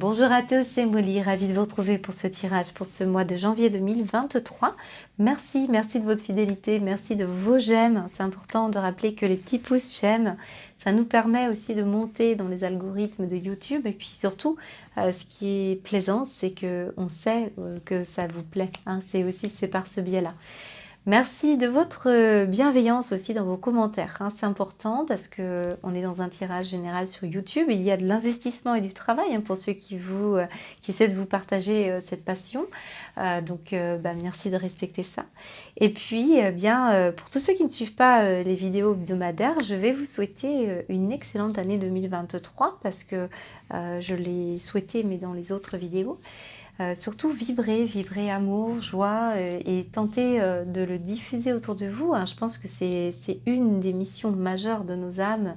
Bonjour à tous, c'est Molly, ravie de vous retrouver pour ce tirage pour ce mois de janvier 2023. Merci de votre fidélité, merci de vos j'aime. C'est important de rappeler que les petits pouces j'aime, ça nous permet aussi de monter dans les algorithmes de YouTube. Et puis surtout, ce qui est plaisant, c'est qu'on sait que ça vous plaît. C'est par ce biais-là. Merci de votre bienveillance aussi dans vos commentaires. C'est important parce qu'on est dans un tirage général sur YouTube. Il y a de l'investissement et du travail pour ceux qui essaient de vous partager cette passion. Merci de respecter ça. Et puis, pour tous ceux qui ne suivent pas les vidéos hebdomadaires, je vais vous souhaiter une excellente année 2023 parce que je l'ai souhaité, mais dans les autres vidéos. Surtout vibrer amour, joie et tenter de le diffuser autour de vous. Je pense que c'est une des missions majeures de nos âmes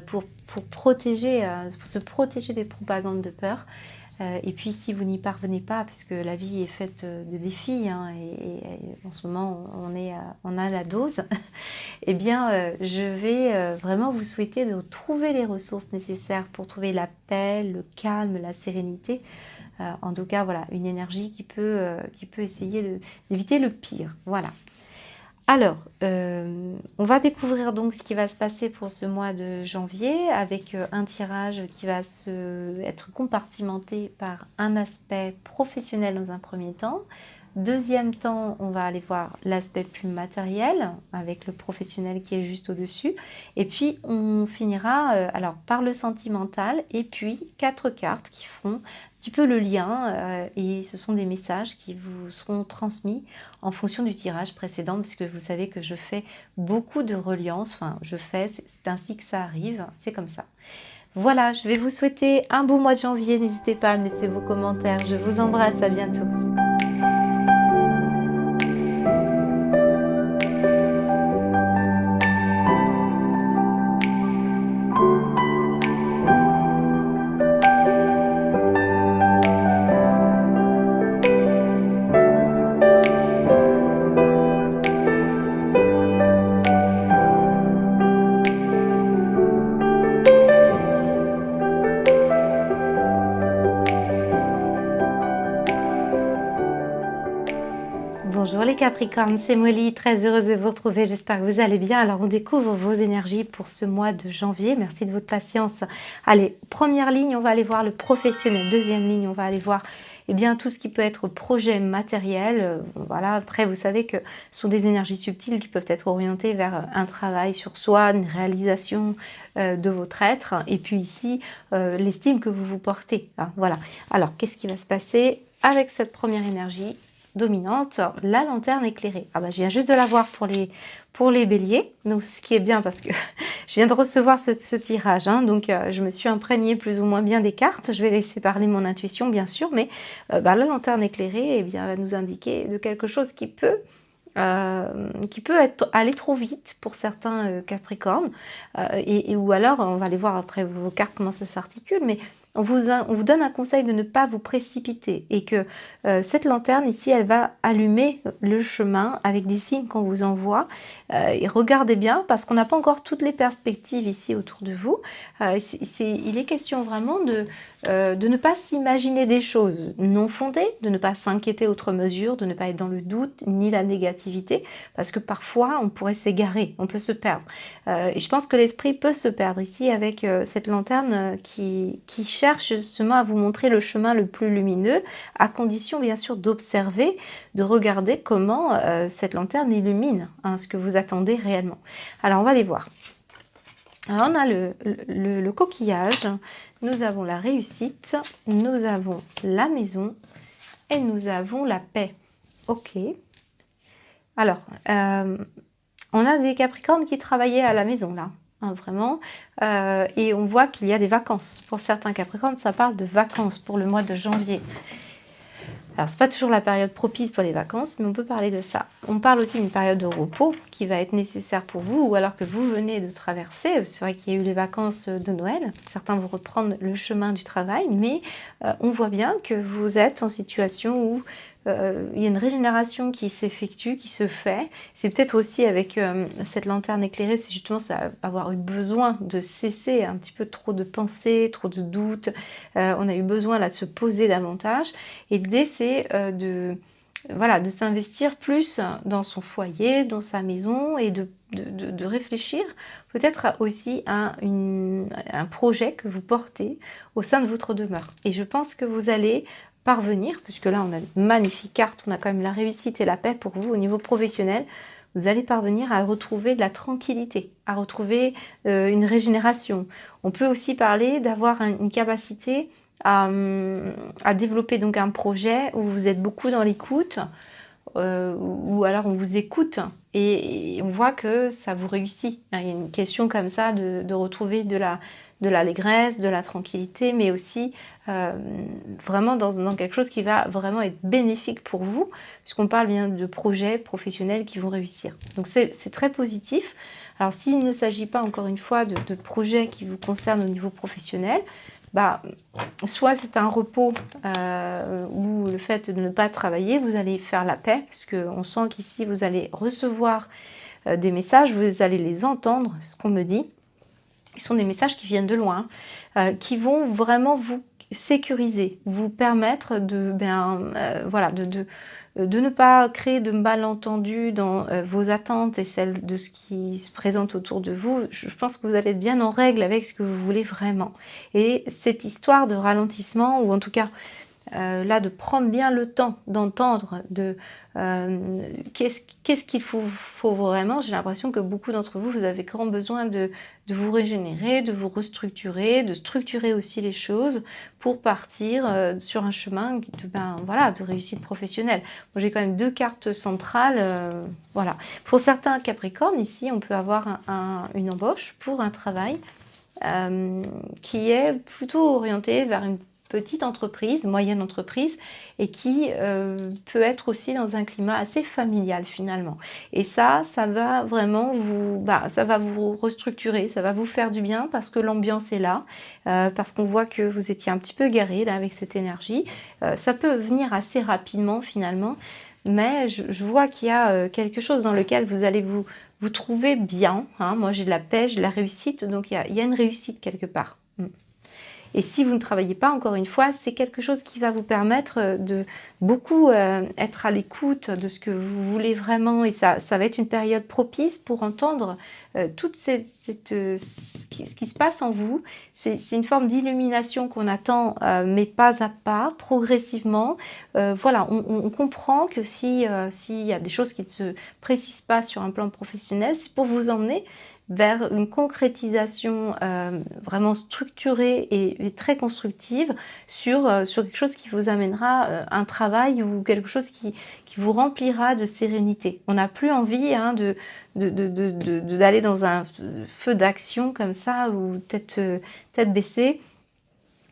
pour se protéger des propagandes de peur. Et puis si vous n'y parvenez pas, parce que la vie est faite de défis et en ce moment on a la dose, eh bien je vais vraiment vous souhaiter de trouver les ressources nécessaires pour trouver la paix, le calme, la sérénité. En tout cas, voilà, une énergie qui peut essayer d'éviter le pire. Voilà. Alors, on va découvrir donc ce qui va se passer pour ce mois de janvier avec un tirage qui va être compartimenté par un aspect professionnel dans un premier temps. Deuxième temps, on va aller voir l'aspect plus matériel avec le professionnel qui est juste au-dessus. Et puis, on finira par le sentimental et puis 4 cartes qui feront un petit peu le lien et ce sont des messages qui vous seront transmis en fonction du tirage précédent parce que vous savez que je fais beaucoup de reliance. C'est ainsi que ça arrive, c'est comme ça. Voilà, je vais vous souhaiter un beau mois de janvier. N'hésitez pas à me laisser vos commentaires. Je vous embrasse, à bientôt. Bonjour les Capricornes, c'est Molly, très heureuse de vous retrouver, j'espère que vous allez bien. Alors on découvre vos énergies pour ce mois de janvier, merci de votre patience. Allez, première ligne, on va aller voir le professionnel. Deuxième ligne, on va aller voir tout ce qui peut être projet matériel. Voilà, après vous savez que ce sont des énergies subtiles qui peuvent être orientées vers un travail sur soi, une réalisation de votre être. Et puis ici, l'estime que vous vous portez. Voilà, alors qu'est-ce qui va se passer avec cette première énergie dominante, la lanterne éclairée. Je viens juste de la voir pour les béliers, donc ce qui est bien parce que je viens de recevoir ce tirage, donc je me suis imprégnée plus ou moins bien des cartes. Je vais laisser parler mon intuition bien sûr, mais la lanterne éclairée va nous indiquer de quelque chose qui peut aller trop vite pour certains Capricornes, ou alors on va aller voir après vos cartes comment ça s'articule, mais on vous donne un conseil de ne pas vous précipiter et que cette lanterne ici, elle va allumer le chemin avec des signes qu'on vous envoie. Et regardez bien parce qu'on n'a pas encore toutes les perspectives ici autour de vous. Il est question vraiment de ne pas s'imaginer des choses non fondées, de ne pas s'inquiéter outre mesure, de ne pas être dans le doute ni la négativité parce que parfois on pourrait s'égarer, on peut se perdre. Et je pense que l'esprit peut se perdre ici avec cette lanterne qui cherche justement à vous montrer le chemin le plus lumineux, à condition bien sûr d'observer, de regarder comment cette lanterne illumine ce que vous attendez réellement. Alors on va les voir. Alors on a le coquillage, nous avons la réussite, nous avons la maison et nous avons la paix. Ok. Alors, on a des Capricornes qui travaillaient à la maison là. Vraiment, et on voit qu'il y a des vacances. Pour certains Capricornes, ça parle de vacances pour le mois de janvier. Alors, c'est pas toujours la période propice pour les vacances, mais on peut parler de ça. On parle aussi d'une période de repos qui va être nécessaire pour vous, ou alors que vous venez de traverser. C'est vrai qu'il y a eu les vacances de Noël. Certains vont reprendre le chemin du travail, mais on voit bien que vous êtes en situation où il y a une régénération qui s'effectue, qui se fait. C'est peut-être aussi avec cette lanterne éclairée, c'est justement ça, avoir eu besoin de cesser un petit peu trop de pensées, trop de doutes. On a eu besoin là de se poser davantage. Et l'idée, c'est voilà, de s'investir plus dans son foyer, dans sa maison et de réfléchir peut-être aussi à un projet que vous portez au sein de votre demeure. Et je pense que vous allez parvenir, puisque là on a une magnifique carte, on a quand même la réussite et la paix pour vous au niveau professionnel, vous allez parvenir à retrouver de la tranquillité, à retrouver une régénération. On peut aussi parler d'avoir une capacité à développer donc un projet où vous êtes beaucoup dans l'écoute, ou alors on vous écoute et on voit que ça vous réussit. Il y a une question comme ça de retrouver de l'allégresse, de la tranquillité, mais aussi vraiment dans quelque chose qui va vraiment être bénéfique pour vous, puisqu'on parle bien de projets professionnels qui vont réussir. Donc c'est très positif. Alors s'il ne s'agit pas encore une fois de projets qui vous concernent au niveau professionnel, bah, soit c'est un repos ou le fait de ne pas travailler, vous allez faire la paix, puisqu'on sent qu'ici vous allez recevoir des messages, vous allez les entendre, ce qu'on me dit. Ce sont des messages qui viennent de loin, qui vont vraiment vous sécuriser, vous permettre voilà, de ne pas créer de malentendus dans vos attentes et celles de ce qui se présente autour de vous. Je pense que vous allez être bien en règle avec ce que vous voulez vraiment. Et cette histoire de ralentissement, ou en tout cas là de prendre bien le temps d'entendre qu'est-ce qu'il faut vraiment. J'ai l'impression que beaucoup d'entre vous, vous avez grand besoin de vous régénérer, de vous restructurer, de structurer aussi les choses pour partir sur un chemin voilà, de réussite professionnelle. Moi, j'ai quand même 2 cartes centrales. Voilà. Pour certains Capricornes, ici, on peut avoir une embauche pour un travail qui est plutôt orienté vers une petite entreprise, moyenne entreprise, et qui peut être aussi dans un climat assez familial finalement. Et ça va vraiment ça va vous restructurer, ça va vous faire du bien parce que l'ambiance est là, parce qu'on voit que vous étiez un petit peu garé là avec cette énergie. Ça peut venir assez rapidement finalement, mais je vois qu'il y a quelque chose dans lequel vous allez vous trouver bien. Hein. Moi j'ai de la paix, j'ai de la réussite, donc il y a une réussite quelque part. Et si vous ne travaillez pas, encore une fois, c'est quelque chose qui va vous permettre de beaucoup être à l'écoute de ce que vous voulez vraiment. Et ça va être une période propice pour entendre tout ce qui se passe en vous. C'est une forme d'illumination qu'on attend, mais pas à pas, progressivement. Voilà, on comprend que s'il y a des choses qui ne se précisent pas sur un plan professionnel, c'est pour vous emmener vers une concrétisation vraiment structurée et très constructive sur quelque chose qui vous amènera un travail ou quelque chose qui vous remplira de sérénité. On n'a plus envie d'aller dans un feu d'action comme ça ou tête baissée,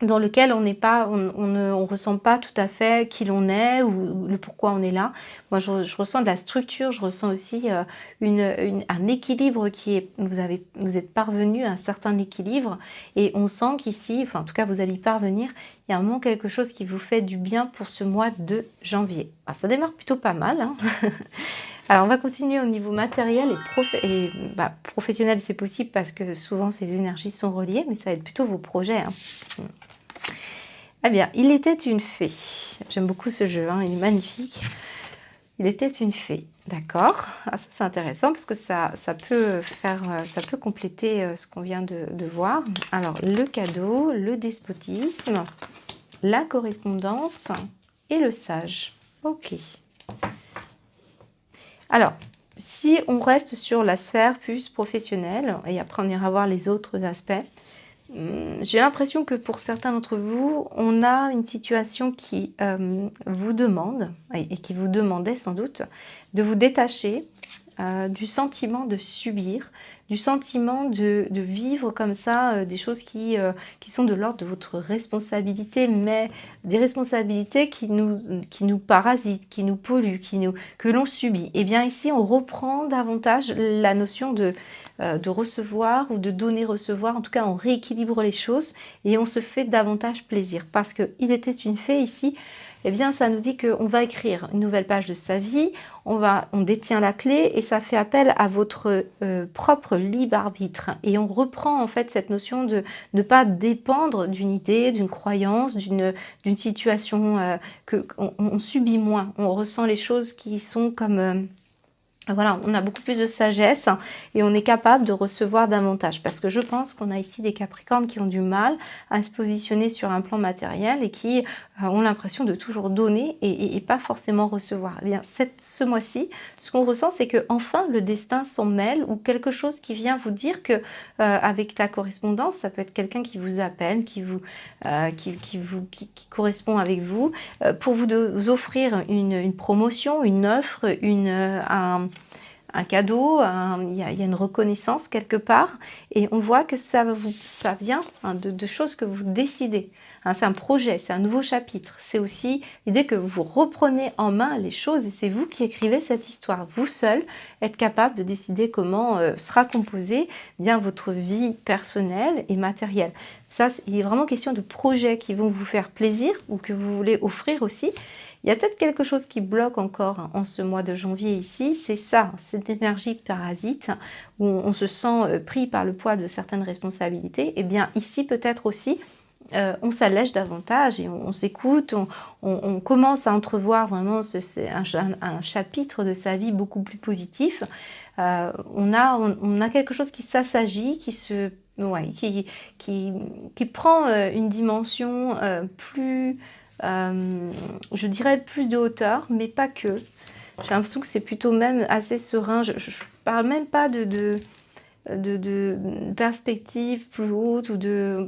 dans lequel on ne ressent pas tout à fait qui l'on est ou le pourquoi on est là. Moi, je ressens de la structure, je ressens aussi un équilibre vous êtes parvenu à un certain équilibre et on sent qu'ici, enfin en tout cas vous allez y parvenir, il y a vraiment quelque chose qui vous fait du bien pour ce mois de janvier. Alors, ça démarre plutôt pas mal, hein. Alors, on va continuer au niveau matériel et professionnel, c'est possible parce que souvent ces énergies sont reliées, mais ça va être plutôt vos projets, hein. Eh bien, il était une fée. J'aime beaucoup ce jeu, hein, il est magnifique. Il était une fée, d'accord. Ah, ça c'est intéressant parce que ça peut compléter ce qu'on vient de voir. Alors, le cadeau, le despotisme, la correspondance et le sage. Ok. Alors, si on reste sur la sphère plus professionnelle, et après on ira voir les autres aspects, j'ai l'impression que pour certains d'entre vous, on a une situation qui vous demande, et qui vous demandait sans doute, de vous détacher du sentiment de subir, du sentiment de vivre comme ça des choses qui sont de l'ordre de votre responsabilité, mais des responsabilités qui nous parasitent, qui nous polluent, que l'on subit. Et bien ici, on reprend davantage la notion de recevoir ou de donner-recevoir. En tout cas, on rééquilibre les choses et on se fait davantage plaisir. Parce qu'il était une fée ici, eh bien ça nous dit qu'on va écrire une nouvelle page de sa vie, on détient la clé et ça fait appel à votre propre libre arbitre. Et on reprend en fait cette notion de ne pas dépendre d'une idée, d'une croyance, d'une situation qu'on subit moins. On ressent les choses qui sont comme... voilà, on a beaucoup plus de sagesse et on est capable de recevoir davantage. Parce que je pense qu'on a ici des Capricornes qui ont du mal à se positionner sur un plan matériel et qui ont l'impression de toujours donner et pas forcément recevoir. Eh bien, ce mois-ci, ce qu'on ressent, c'est que enfin le destin s'en mêle ou quelque chose qui vient vous dire que avec la correspondance, ça peut être quelqu'un qui vous appelle, qui correspond avec vous, pour vous offrir une promotion, une offre, un cadeau, il y a une reconnaissance quelque part, et on voit que ça vient de choses que vous décidez. C'est un projet, c'est un nouveau chapitre. C'est aussi l'idée que vous reprenez en main les choses et c'est vous qui écrivez cette histoire. Vous seul êtes capable de décider comment sera composée bien votre vie personnelle et matérielle. Ça, il est vraiment question de projets qui vont vous faire plaisir ou que vous voulez offrir aussi. Il y a peut-être quelque chose qui bloque encore en ce mois de janvier ici, c'est ça, cette énergie parasite où on se sent pris par le poids de certaines responsabilités. Et bien ici peut-être aussi, on s'allège davantage et on s'écoute, on commence à entrevoir vraiment un chapitre de sa vie beaucoup plus positif. On a quelque chose qui s'assagit, qui prend une dimension plus... je dirais plus de hauteur, mais pas que. J'ai l'impression que c'est plutôt même assez serein. Je ne parle même pas de perspective plus haute.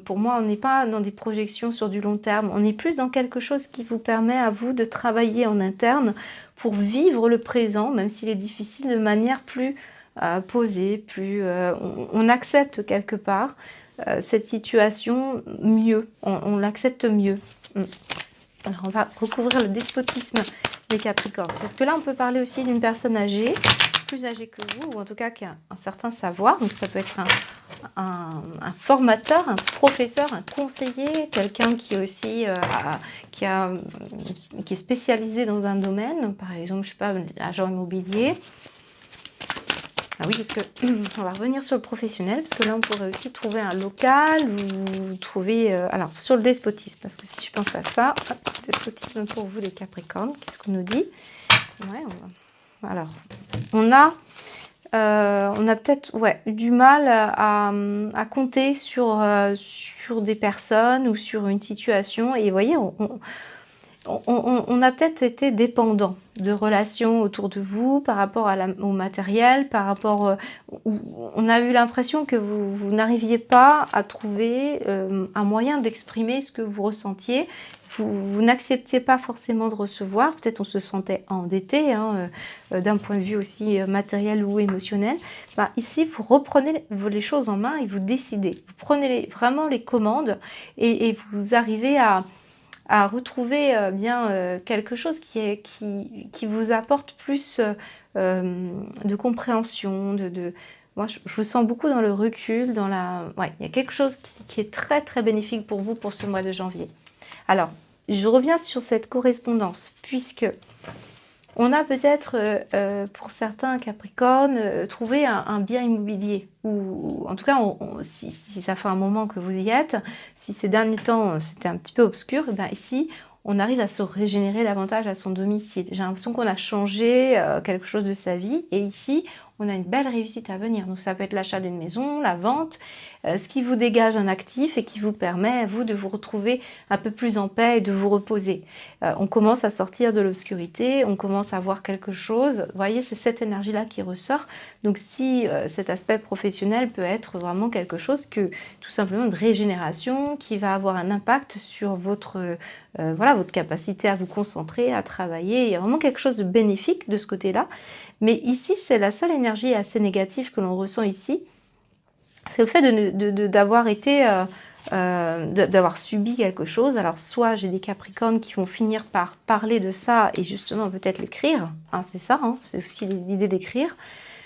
Pour moi, on n'est pas dans des projections sur du long terme. On est plus dans quelque chose qui vous permet à vous de travailler en interne pour vivre le présent, même s'il est difficile, de manière plus posée, on accepte quelque part cette situation mieux. On l'accepte mieux. Alors, on va recouvrir le despotisme des Capricornes. Parce que là, on peut parler aussi d'une personne âgée, plus âgée que vous, ou en tout cas qui a un certain savoir. Donc, ça peut être un formateur, un professeur, un conseiller, quelqu'un qui est aussi qui est spécialisé dans un domaine. Par exemple, je ne sais pas, agent immobilier. Ah oui, parce que on va revenir sur le professionnel, parce que là, on pourrait aussi trouver un local ou trouver... alors, sur le despotisme, parce que si je pense à ça, hop, despotisme pour vous, les Capricornes, qu'est-ce qu'on nous dit? Ouais, alors, on a peut-être du mal à compter sur des personnes ou sur une situation. Et vous voyez, on a peut-être été dépendant de relations autour de vous par rapport au matériel, par rapport où on a eu l'impression que vous n'arriviez pas à trouver un moyen d'exprimer ce que vous ressentiez. Vous n'acceptiez pas forcément de recevoir, peut-être on se sentait endetté d'un point de vue aussi matériel ou émotionnel. Ici, vous reprenez les choses en main et vous décidez. Vous prenez vraiment les commandes et vous arrivez à retrouver quelque chose qui vous apporte plus de compréhension, moi je vous sens beaucoup dans le recul, il y a quelque chose qui est très très bénéfique pour vous pour ce mois de janvier. Alors, je reviens sur cette correspondance, puisque on a peut-être, pour certains Capricornes, trouvé un bien immobilier. Ou en tout cas, si ça fait un moment que vous y êtes, si ces derniers temps, c'était un petit peu obscur, et bien ici, on arrive à se régénérer davantage à son domicile. J'ai l'impression qu'on a changé quelque chose de sa vie. Et ici, on a une belle réussite à venir. Donc ça peut être l'achat d'une maison, la vente, ce qui vous dégage un actif et qui vous permet, vous, de vous retrouver un peu plus en paix et de vous reposer. On commence à sortir de l'obscurité, on commence à voir quelque chose. Vous voyez, c'est cette énergie-là qui ressort. Donc si cet aspect professionnel peut être vraiment quelque chose tout simplement de régénération, qui va avoir un impact sur votre capacité à vous concentrer, à travailler. Il y a vraiment quelque chose de bénéfique de ce côté-là. Mais ici, c'est la seule énergie assez négative que l'on ressent ici. C'est le fait d'avoir d'avoir subi quelque chose. Alors, soit j'ai des Capricornes qui vont finir par parler de ça et justement peut-être l'écrire. C'est ça, c'est aussi l'idée d'écrire.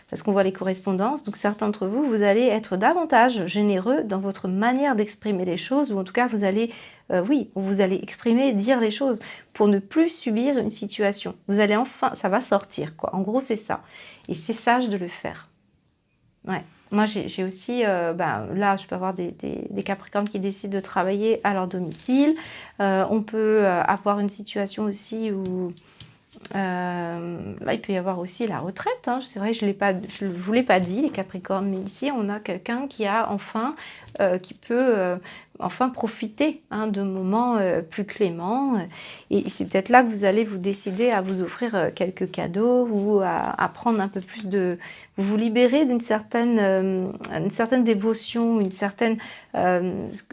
Parce qu'on voit les correspondances. Donc, certains d'entre vous, vous allez être davantage généreux dans votre manière d'exprimer les choses, ou en tout cas, vous allez oui, vous allez exprimer, dire les choses pour ne plus subir une situation. Vous allez enfin, ça va sortir, quoi. En gros, c'est ça. Et c'est sage de le faire. Ouais. Moi, j'ai aussi, là, je peux avoir des Capricornes qui décident de travailler à leur domicile. On peut avoir une situation aussi où là, il peut y avoir aussi la retraite, hein. C'est vrai, je ne vous l'ai pas dit, les Capricornes, mais ici, on a quelqu'un qui a enfin, qui peut enfin profiter, hein, de moments plus cléments. Et c'est peut-être là que vous allez vous décider à vous offrir quelques cadeaux ou à prendre un peu plus de... Vous libérer d'une une certaine dévotion,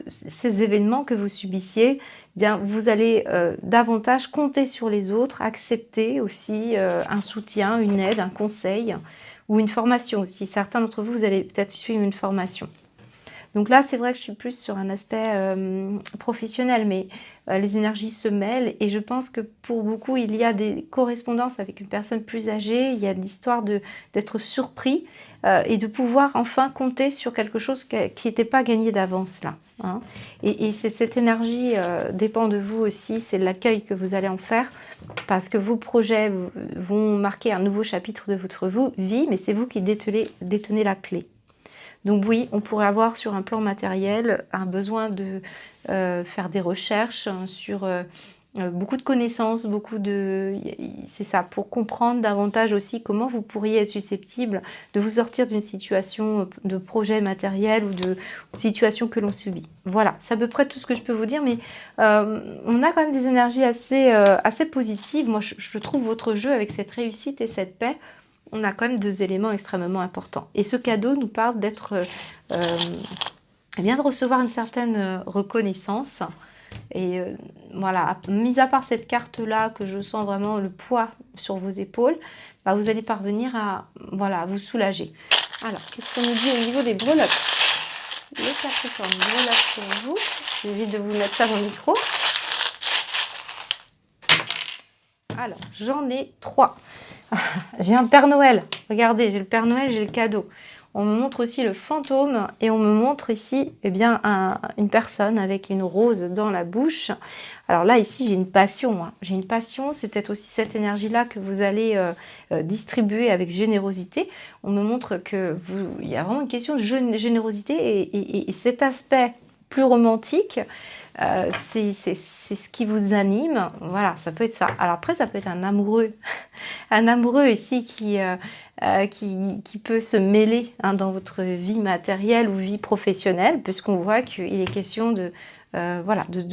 ces événements que vous subissiez. Bien, vous allez davantage compter sur les autres, accepter aussi un soutien, une aide, un conseil ou une formation aussi. Certains d'entre vous, vous allez peut-être suivre une formation. Donc là, c'est vrai que je suis plus sur un aspect professionnel, mais les énergies se mêlent et je pense que pour beaucoup, il y a des correspondances avec une personne plus âgée, il y a l'histoire d'être surpris et de pouvoir enfin compter sur quelque chose qui n'était pas gagné d'avance là. Hein. Et cette énergie dépend de vous aussi, c'est l'accueil que vous allez en faire parce que vos projets vont marquer un nouveau chapitre de votre vie, mais c'est vous qui détenez la clé. Donc oui, on pourrait avoir sur un plan matériel un besoin de faire des recherches sur beaucoup de connaissances, c'est ça, pour comprendre davantage aussi comment vous pourriez être susceptible de vous sortir d'une situation de projet matériel ou de situation que l'on subit. Voilà, c'est à peu près tout ce que je peux vous dire, mais on a quand même des énergies assez positives. Moi, je trouve votre jeu avec cette réussite et cette paix, on a quand même deux éléments extrêmement importants. Et ce cadeau nous parle d'être, de recevoir une certaine reconnaissance. Et voilà, mis à part cette carte-là, que je sens vraiment le poids sur vos épaules, vous allez parvenir à vous soulager. Alors, qu'est-ce qu'on nous dit au niveau des breloques? Les Capricornes, breloques pour vous. J'évite de vous mettre ça dans le micro. Alors, j'en ai 3. J'ai un Père Noël. Regardez, j'ai le Père Noël, j'ai le cadeau. On me montre aussi le fantôme et on me montre ici une personne avec une rose dans la bouche. Alors là, ici, j'ai une passion. Hein. J'ai une passion, c'est peut-être aussi cette énergie-là que vous allez distribuer avec générosité. On me montre il y a vraiment une question de générosité et cet aspect plus romantique, c'est ce qui vous anime. Voilà, ça peut être ça. Alors après, ça peut être un amoureux. Un amoureux ici qui peut se mêler, hein, dans votre vie matérielle ou vie professionnelle, puisqu'on voit qu'il est question de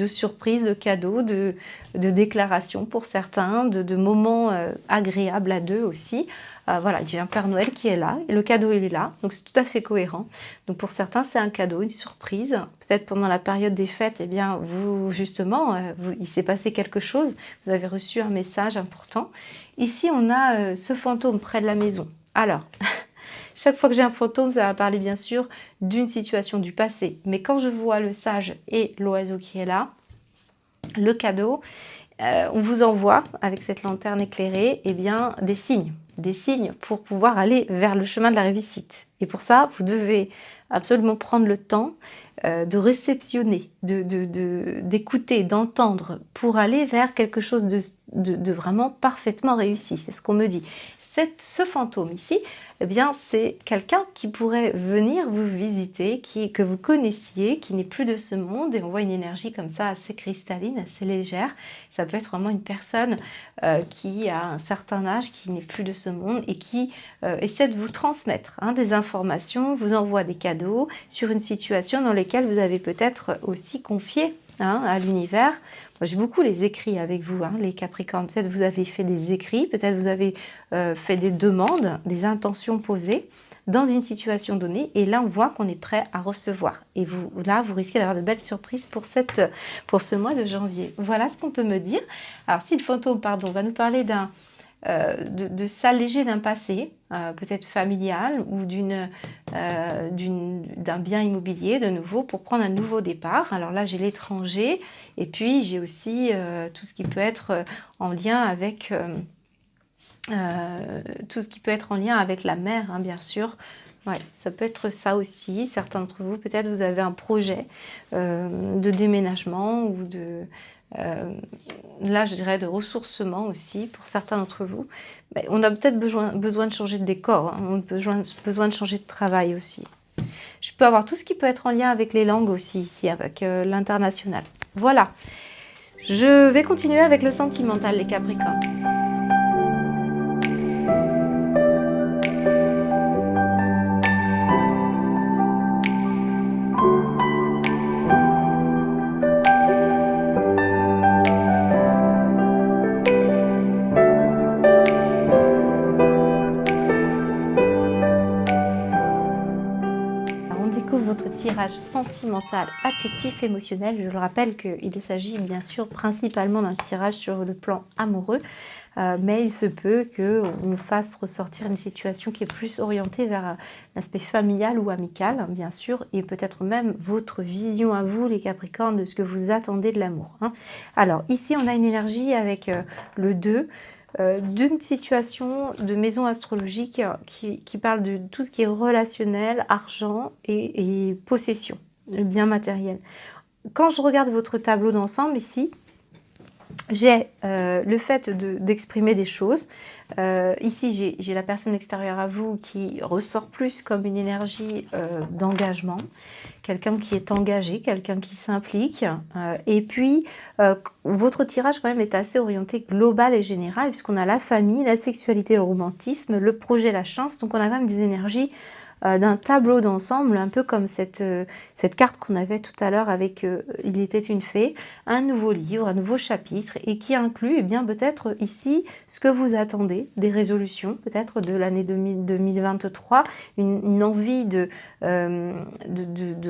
surprises, de cadeaux, de déclarations pour certains, de moments agréables à deux aussi. Voilà, j'ai un Père Noël qui est là, et le cadeau il est là, donc c'est tout à fait cohérent. Donc pour certains, c'est un cadeau, une surprise. Peut-être pendant la période des fêtes, vous justement, il s'est passé quelque chose, vous avez reçu un message important. Ici, on a ce fantôme près de la maison. Alors, chaque fois que j'ai un fantôme, ça va parler bien sûr d'une situation du passé. Mais quand je vois le sage et l'oiseau qui est là, le cadeau, on vous envoie, avec cette lanterne éclairée, des signes pour pouvoir aller vers le chemin de la réussite. Et pour ça, vous devez absolument prendre le temps de réceptionner, d'écouter, d'entendre, pour aller vers quelque chose de vraiment parfaitement réussi. C'est ce qu'on me dit. Ce fantôme ici, c'est quelqu'un qui pourrait venir vous visiter, que vous connaissiez, qui n'est plus de ce monde, et on voit une énergie comme ça assez cristalline, assez légère. Ça peut être vraiment une personne qui a un certain âge, qui n'est plus de ce monde et qui essaie de vous transmettre, hein, des informations, vous envoie des cadeaux sur une situation dans laquelle vous avez peut-être aussi confié, hein, à l'univers. Moi, j'ai beaucoup les écrits avec vous, hein, les Capricornes. Peut-être vous avez fait des écrits, peut-être vous avez fait des demandes, des intentions posées dans une situation donnée. Et là, on voit qu'on est prêt à recevoir. Et vous risquez d'avoir de belles surprises pour ce mois de janvier. Voilà ce qu'on peut me dire. Alors, si le fantôme, va nous parler de s'alléger d'un passé, peut-être familial, ou d'un bien immobilier de nouveau, pour prendre un nouveau départ. Alors là, j'ai l'étranger, et puis j'ai aussi tout ce qui peut être en lien avec la mer, hein, bien sûr. Ouais, ça peut être ça aussi. Certains d'entre vous, peut-être vous avez un projet de déménagement ou de... là, je dirais de ressourcement aussi pour certains d'entre vous. Mais on a peut-être besoin de changer de décor, hein. On a besoin de changer de travail aussi. Je peux avoir tout ce qui peut être en lien avec les langues aussi ici, avec l'international. Voilà. Je vais continuer avec le sentimental, les Capricornes. On découvre votre tirage sentimental, affectif, émotionnel. Je le rappelle qu'il s'agit bien sûr principalement d'un tirage sur le plan amoureux, mais il se peut qu'on fasse ressortir une situation qui est plus orientée vers l'aspect familial ou amical, bien sûr, et peut-être même votre vision à vous, les Capricornes, de ce que vous attendez de l'amour, hein. Alors ici, on a une énergie avec le 2, d'une situation de maison astrologique qui parle de tout ce qui est relationnel, argent et possession, bien matériel. Quand je regarde votre tableau d'ensemble ici, j'ai le fait d'exprimer des choses. Ici, j'ai la personne extérieure à vous qui ressort plus comme une énergie d'engagement, quelqu'un qui est engagé, quelqu'un qui s'implique. Et puis, votre tirage quand même est assez orienté global et général, puisqu'on a la famille, la sexualité, le romantisme, le projet, la chance. Donc, on a quand même des énergies d'un tableau d'ensemble, un peu comme cette carte qu'on avait tout à l'heure avec Il était une fée, un nouveau livre, un nouveau chapitre, et qui inclut eh bien peut-être ici ce que vous attendez, des résolutions peut-être de l'année 2023, une envie de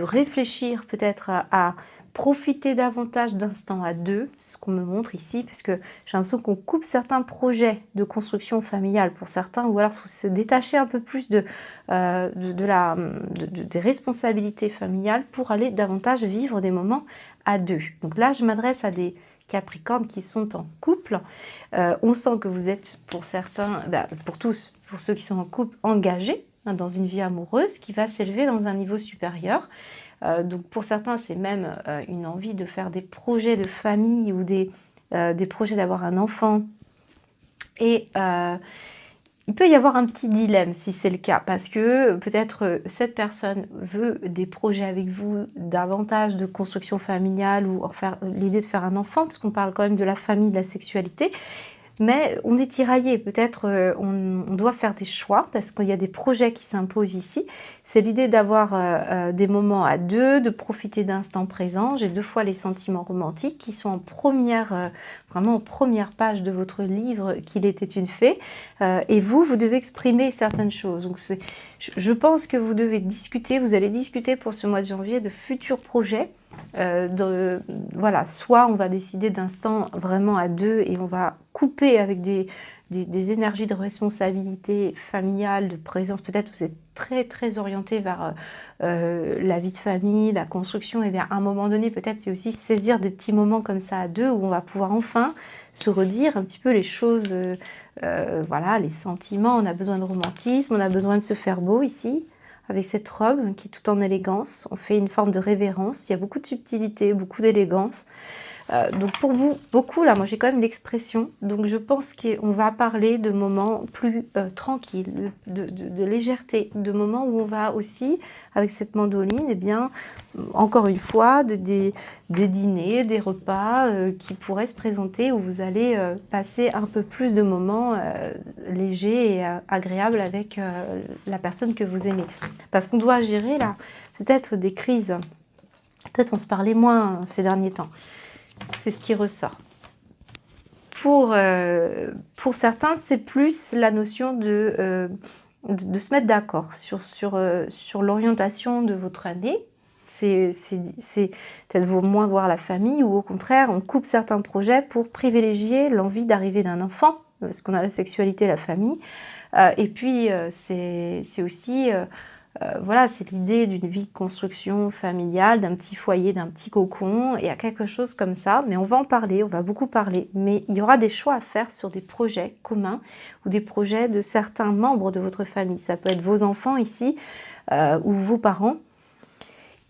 réfléchir peut-être à profiter davantage d'instants à deux, c'est ce qu'on me montre ici, puisque j'ai l'impression qu'on coupe certains projets de construction familiale pour certains, ou alors se détacher un peu plus des responsabilités familiales pour aller davantage vivre des moments à deux. Donc là, je m'adresse à des Capricornes qui sont en couple. On sent que vous êtes, pour certains, pour tous, pour ceux qui sont en couple, engagés dans une vie amoureuse qui va s'élever dans un niveau supérieur. Donc pour certains, c'est même une envie de faire des projets de famille ou des projets d'avoir un enfant. Et il peut y avoir un petit dilemme si c'est le cas, parce que peut-être cette personne veut des projets avec vous, davantage de construction familiale ou l'idée de faire un enfant, parce qu'on parle quand même de la famille, de la sexualité. Mais on est tiraillé, peut-être on doit faire des choix parce qu'il y a des projets qui s'imposent ici. C'est l'idée d'avoir des moments à deux, de profiter d'instants présents. J'ai deux fois les sentiments romantiques qui sont vraiment en première page de votre livre Qu'il était une fée. Et vous devez exprimer certaines choses. Donc je pense que vous allez discuter pour ce mois de janvier de futurs projets. Voilà, soit on va décider d'instants vraiment à deux et on va couper avec des énergies de responsabilité familiale, de présence. Peut-être vous êtes très très orienté vers la vie de famille, la construction, et vers un moment donné, peut-être c'est aussi saisir des petits moments comme ça à deux où on va pouvoir enfin se redire un petit peu les choses, voilà, les sentiments. On a besoin de romantisme, on a besoin de se faire beau ici, avec cette robe qui est tout en élégance. On fait une forme de révérence, il y a beaucoup de subtilité, beaucoup d'élégance. Donc pour vous, beaucoup là, moi j'ai quand même l'expression, donc je pense qu'on va parler de moments plus tranquilles, de légèreté, de moments où on va aussi, avec cette mandoline, eh bien, encore une fois, des dîners, des repas qui pourraient se présenter où vous allez passer un peu plus de moments légers et agréables avec la personne que vous aimez. Parce qu'on doit gérer là, peut-être des crises, peut-être on se parlait moins ces derniers temps. C'est ce qui ressort. Pour certains, c'est plus la notion de se mettre d'accord sur l'orientation de votre année. C'est peut-être moins voir la famille, ou au contraire, on coupe certains projets pour privilégier l'envie d'arriver d'un enfant, parce qu'on a la sexualité, la famille. Et puis, c'est aussi Voilà, c'est l'idée d'une vie de construction familiale, d'un petit foyer, d'un petit cocon. Il y a quelque chose comme ça, mais on va en parler, on va beaucoup parler. Mais il y aura des choix à faire sur des projets communs ou des projets de certains membres de votre famille. Ça peut être vos enfants ici ou vos parents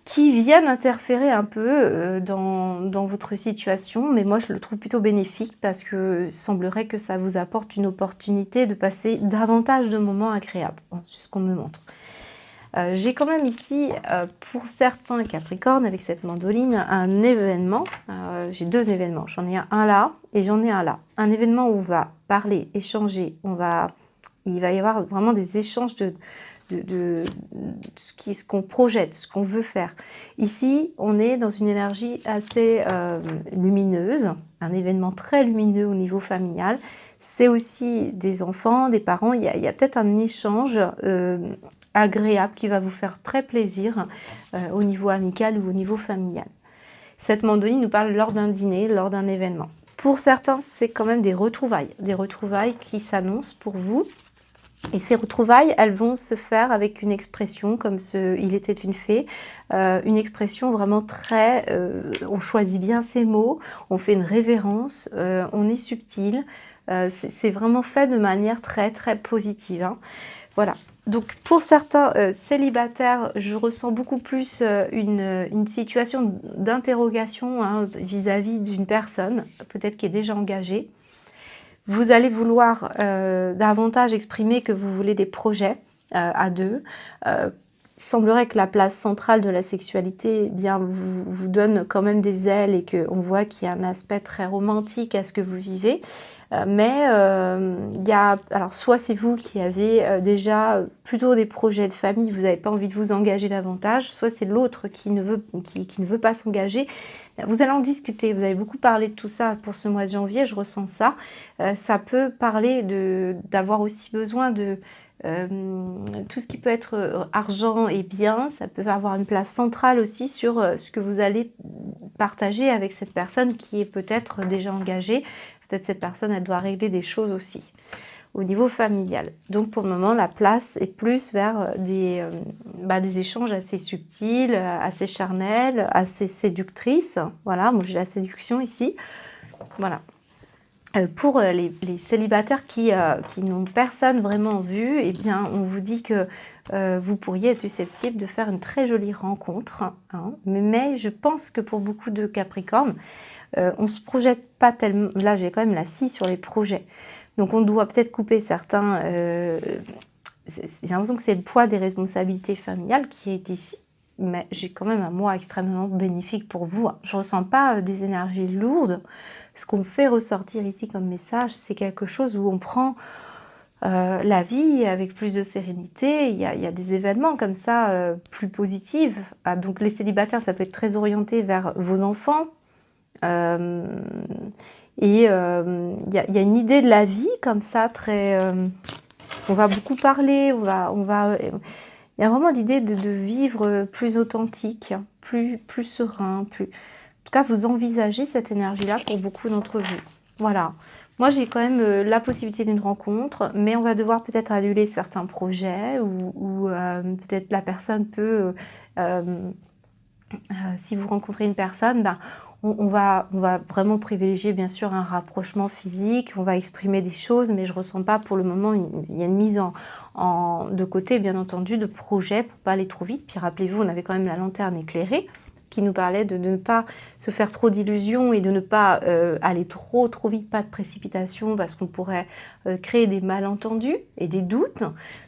qui viennent interférer un peu dans votre situation. Mais moi, je le trouve plutôt bénéfique parce que semblerait que ça vous apporte une opportunité de passer davantage de moments agréables. Bon, c'est ce qu'on me montre. J'ai quand même ici, pour certains Capricornes, avec cette mandoline, un événement. J'ai 2 événements. J'en ai un là et j'en ai un là. Un événement où on va parler, échanger, il va y avoir vraiment des échanges de ce qu'on projette, ce qu'on veut faire. Ici, on est dans une énergie assez lumineuse, un événement très lumineux au niveau familial. C'est aussi des enfants, des parents. Il y a peut-être un échange agréable qui va vous faire très plaisir au niveau amical ou au niveau familial. Cette mandoline nous parle lors d'un dîner, lors d'un événement. Pour certains, c'est quand même des retrouvailles qui s'annoncent pour vous. Et ces retrouvailles, elles vont se faire avec une expression comme ce « il était une fée », une expression vraiment très... on choisit bien ses mots, on fait une révérence, on est subtil. C'est vraiment fait de manière très très positive, hein. Voilà. Donc pour certains célibataires, je ressens beaucoup plus une situation d'interrogation hein, vis-à-vis d'une personne, peut-être qui est déjà engagée. Vous allez vouloir davantage exprimer que vous voulez des projets à deux. Il semblerait que la place centrale de la sexualité eh bien, vous donne quand même des ailes et qu'on voit qu'il y a un aspect très romantique à ce que vous vivez. Mais il y a, alors soit c'est vous qui avez déjà plutôt des projets de famille, vous n'avez pas envie de vous engager davantage, soit c'est l'autre qui ne veut pas s'engager. Vous allez en discuter, vous avez beaucoup parlé de tout ça pour ce mois de janvier, je ressens ça. Ça peut parler d'avoir aussi besoin de tout ce qui peut être argent et bien, ça peut avoir une place centrale aussi sur ce que vous allez partager avec cette personne qui est peut-être déjà engagée. Peut-être cette personne, elle doit régler des choses aussi au niveau familial. Donc pour le moment, la place est plus vers des échanges assez subtils, assez charnels, assez séductrices. Voilà, moi j'ai la séduction ici. Voilà. Pour les célibataires qui n'ont personne vraiment en vue, eh bien, on vous dit que vous pourriez être susceptible de faire une très jolie rencontre. Hein. Mais je pense que pour beaucoup de Capricornes, on ne se projette pas tellement. Là, j'ai quand même la scie sur les projets. Donc, on doit peut-être couper certains. J'ai l'impression que c'est le poids des responsabilités familiales qui est ici. Mais j'ai quand même un mois extrêmement bénéfique pour vous. Je ne ressens pas des énergies lourdes. Ce qu'on me fait ressortir ici comme message, c'est quelque chose où on prend la vie avec plus de sérénité. Il y a des événements comme ça plus positifs. Ah, donc, les célibataires, ça peut être très orienté vers vos enfants. Il y a une idée de la vie comme ça, très... on va beaucoup parler, il y a vraiment l'idée de vivre plus authentique, plus serein, plus... En tout cas, vous envisagez cette énergie-là pour beaucoup d'entre vous. Voilà. Moi, j'ai quand même la possibilité d'une rencontre, mais on va devoir peut-être annuler certains projets ou peut-être la personne peut... si vous rencontrez une personne, on va vraiment privilégier bien sûr un rapprochement physique, on va exprimer des choses, mais je ne ressens pas pour le moment, il y a une mise de côté bien entendu de projet pour ne pas aller trop vite. Puis rappelez-vous, on avait quand même la lanterne éclairée qui nous parlait de ne pas se faire trop d'illusions et de ne pas aller trop vite, pas de précipitation parce qu'on pourrait créer des malentendus et des doutes.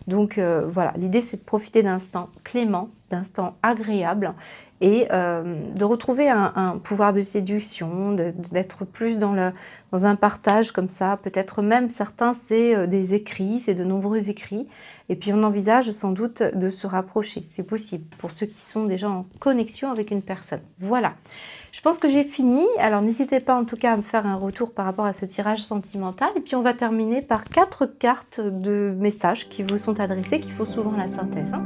Donc voilà, l'idée c'est de profiter d'instants cléments, d'instants agréables et de retrouver un pouvoir de séduction, d'être plus dans un partage comme ça. Peut-être même certains, c'est des écrits, c'est de nombreux écrits. Et puis on envisage sans doute de se rapprocher, c'est possible, pour ceux qui sont déjà en connexion avec une personne. Voilà, je pense que j'ai fini. Alors n'hésitez pas en tout cas à me faire un retour par rapport à ce tirage sentimental. Et puis on va terminer par 4 cartes de messages qui vous sont adressés, qui font souvent la synthèse. Hein.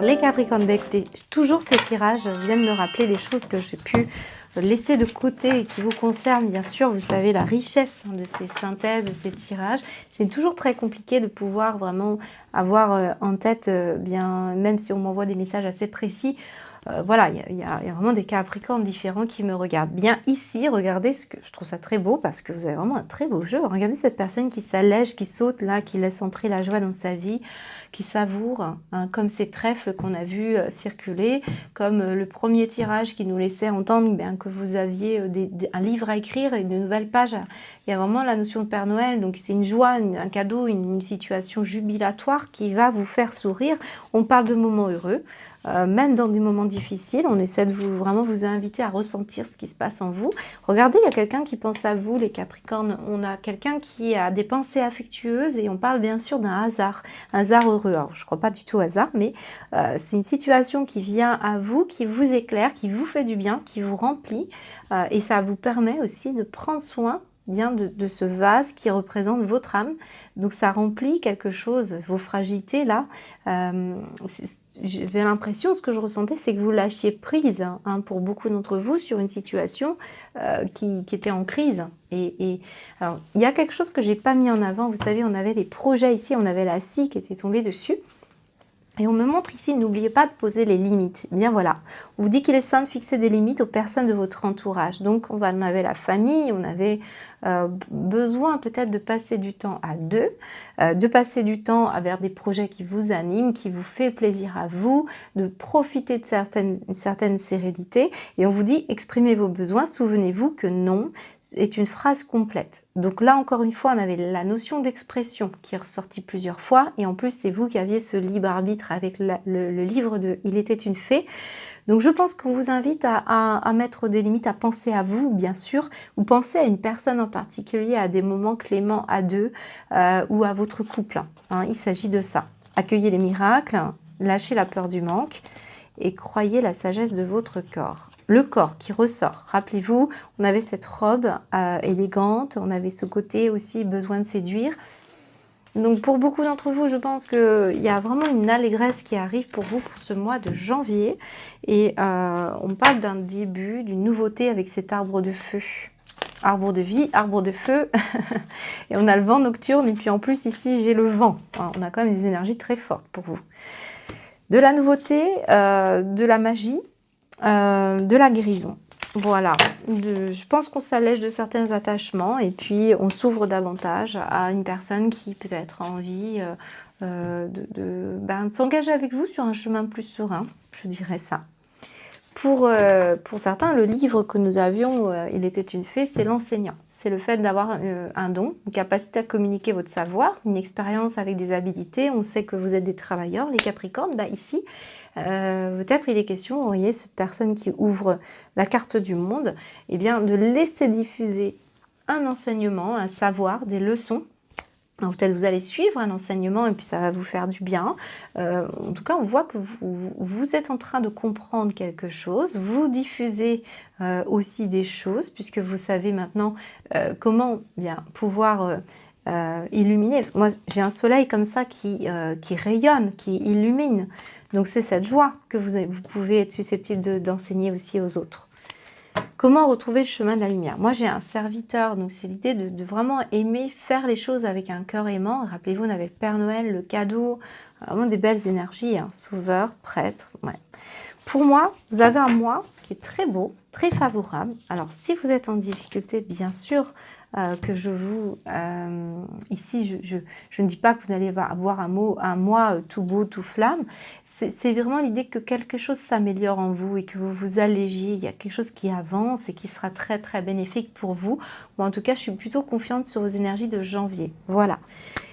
les Capricornes, bah, écoutez, toujours ces tirages viennent me rappeler des choses que j'ai pu laisser de côté et qui vous concernent, bien sûr. Vous savez, la richesse de ces synthèses, de ces tirages. C'est toujours très compliqué de pouvoir vraiment avoir en tête, bien, même si on m'envoie des messages assez précis, voilà, il y a vraiment des Capricornes différents qui me regardent. Bien ici, regardez ce que je trouve ça très beau parce que vous avez vraiment un très beau jeu. Regardez cette personne qui s'allège, qui saute là, qui laisse entrer la joie dans sa vie, qui savoure, hein, comme ces trèfles qu'on a vu circuler, comme le premier tirage qui nous laissait entendre bien, que vous aviez un livre à écrire et de nouvelles pages. Il y a vraiment la notion de Père Noël, donc c'est une joie, un cadeau, une situation jubilatoire qui va vous faire sourire. On parle de moments heureux. Même dans des moments difficiles, on essaie de vraiment vous inviter à ressentir ce qui se passe en vous. Regardez, il y a quelqu'un qui pense à vous, les Capricornes. On a quelqu'un qui a des pensées affectueuses et on parle bien sûr d'un hasard heureux. Alors, je ne crois pas du tout au hasard, mais c'est une situation qui vient à vous, qui vous éclaire, qui vous fait du bien, qui vous remplit et ça vous permet aussi de prendre soin bien de ce vase qui représente votre âme. Donc ça remplit quelque chose, vos fragilités là. J'avais l'impression, ce que je ressentais, c'est que vous lâchiez prise, hein, pour beaucoup d'entre vous, sur une situation qui était en crise. Alors, il y a quelque chose que j'ai pas mis en avant. Vous savez, on avait des projets ici, on avait la scie qui était tombée dessus. Et on me montre ici, n'oubliez pas de poser les limites. Bien voilà, on vous dit qu'il est sain de fixer des limites aux personnes de votre entourage. Donc on avait la famille, on avait besoin peut-être de passer du temps à deux, de passer du temps vers des projets qui vous animent, qui vous fait plaisir à vous, de profiter de une certaine sérénité. Et on vous dit, exprimez vos besoins, souvenez-vous que non est une phrase complète. Donc là, encore une fois, on avait la notion d'expression qui est ressortie plusieurs fois. Et en plus, c'est vous qui aviez ce libre arbitre avec le livre de « Il était une fée ». Donc je pense qu'on vous invite à mettre des limites, à penser à vous, bien sûr, ou penser à une personne en particulier, à des moments cléments à deux ou à votre couple. Hein, il s'agit de ça. Accueillez les miracles, lâchez la peur du manque et croyez la sagesse de votre corps. Le corps qui ressort. Rappelez-vous, on avait cette robe élégante, on avait ce côté aussi besoin de séduire. Donc pour beaucoup d'entre vous, je pense qu'il y a vraiment une allégresse qui arrive pour vous pour ce mois de janvier. Et on parle d'un début, d'une nouveauté avec cet arbre de feu. Arbre de vie, arbre de feu. Et on a le vent nocturne. Et puis en plus ici, j'ai le vent. Hein, on a quand même des énergies très fortes pour vous. De la nouveauté, de la magie, de la guérison. Voilà, je pense qu'on s'allège de certains attachements et puis on s'ouvre davantage à une personne qui peut-être a envie de s'engager avec vous sur un chemin plus serein, je dirais ça. Pour certains, le livre que nous avions, Il était une fée, c'est l'enseignant. C'est le fait d'avoir un don, une capacité à communiquer votre savoir, une expérience avec des habilités. On sait que vous êtes des travailleurs, les Capricornes. Bah, ici, peut-être il est question, vous voyez, cette personne qui ouvre la carte du monde, eh bien, de laisser diffuser un enseignement, un savoir, des leçons. Peut-être vous allez suivre un enseignement et puis ça va vous faire du bien. En tout cas, on voit que vous êtes en train de comprendre quelque chose. Vous diffusez aussi des choses puisque vous savez maintenant comment bien pouvoir illuminer. Parce que moi, j'ai un soleil comme ça qui rayonne, qui illumine. Donc, c'est cette joie que vous pouvez être susceptible d'enseigner aussi aux autres. Comment retrouver le chemin de la lumière? Moi, j'ai un serviteur, donc c'est l'idée de vraiment aimer faire les choses avec un cœur aimant. Rappelez-vous, on avait le Père Noël, le cadeau, vraiment des belles énergies, hein. Sauveur, prêtre, ouais. Pour moi, vous avez un mois qui est très beau, très favorable. Alors, si vous êtes en difficulté, bien sûr que je vous... ici, je ne dis pas que vous allez avoir un mois tout beau, tout flamme. C'est vraiment l'idée que quelque chose s'améliore en vous et que vous vous allégiez. Il y a quelque chose qui avance et qui sera très, très bénéfique pour vous. Moi, en tout cas, je suis plutôt confiante sur vos énergies de janvier. Voilà.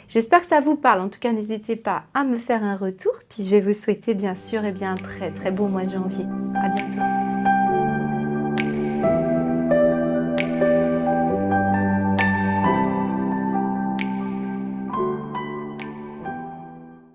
J'espère que ça vous parle. En tout cas, n'hésitez pas à me faire un retour. Puis, je vais vous souhaiter, bien sûr, un très, très beau mois de janvier. À bientôt.